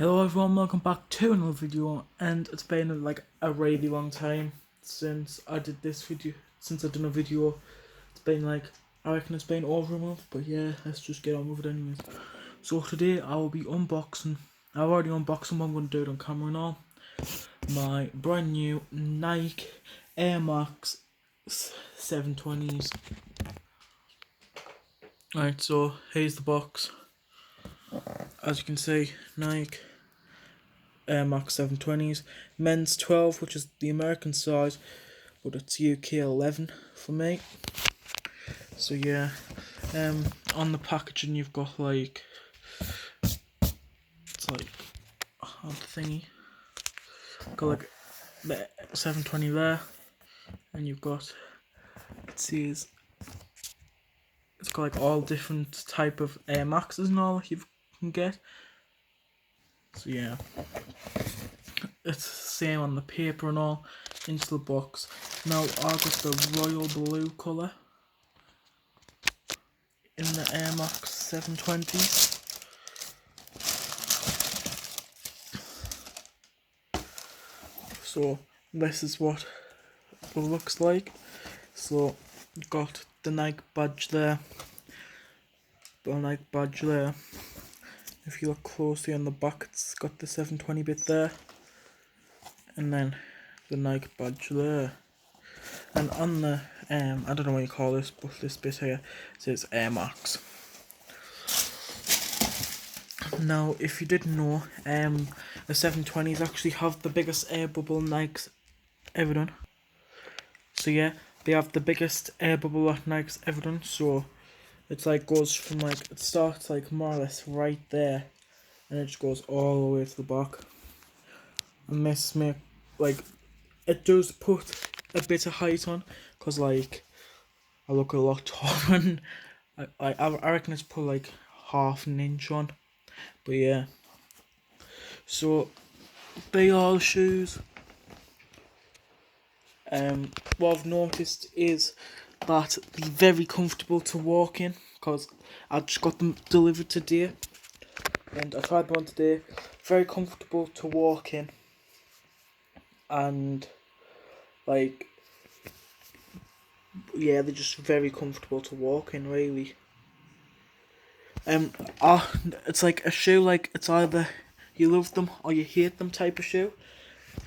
Hello everyone, welcome back to another video, and it's been like a really long time since I did this video, since I've done a video. It's been like, I reckon it's been over a month, but yeah, let's just get on with it anyways. So today I will be unboxing, I've already unboxed them, I'm going to do it on camera now, my brand new Nike Air Max 720s. Alright, so here's the box. As you can see, Nike Air Max 720s, men's 12, which is the American size, but it's UK 11 for me. So yeah, on the packaging you've got like, it's like the thingy, got like the 720 there, and you've got, it says, it's got like all different type of Air Maxes and all you can get. So yeah, it's the same on the paper and all, into the box. Now I got the royal blue colour in the Air Max 720s. So this is what it looks like. So you've got the Nike badge there, the Nike badge there. If you look closely on the back, it's got the 720 bit there, and then the Nike badge there. And on the I don't know what you call this, but this bit here says Air Max. Now, if you didn't know, the 720s actually have the biggest air bubble Nike's ever done. So yeah, they have the biggest air bubble that Nike's ever done. So it's like goes from like, it starts like more or less right there, and it just goes all the way to the back. And this make like, it does put a bit of height on, cause like I look a lot taller, and I reckon it's put like half an inch on. But yeah, so they are shoes. What I've noticed is that they're very comfortable to walk in, because I just got them delivered today, and I tried them on today. Very comfortable to walk in, and like, yeah, they're just very comfortable to walk in, really. It's like a shoe, like it's either you love them or you hate them type of shoe,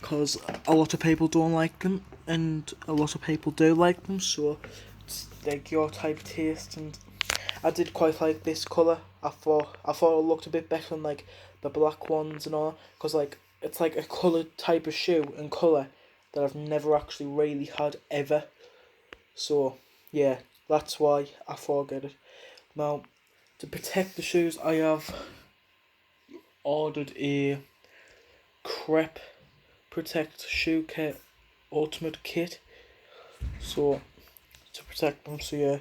because a lot of people don't like them and a lot of people do like them, so it's like your type of taste. And I did quite like this colour. I thought it looked a bit better than like the black ones and all, because like it's like a coloured type of shoe and colour that I've never actually really had ever. So yeah, that's why I thought I'd get it. Now, to protect the shoes, I have ordered a Crep Protect Shoe Kit Ultimate Kit, so to protect them. So yeah,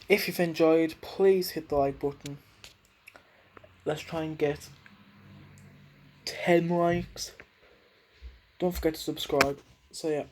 if you've enjoyed, please hit the like button. Let's try and get 10 likes. Don't forget to subscribe. So yeah.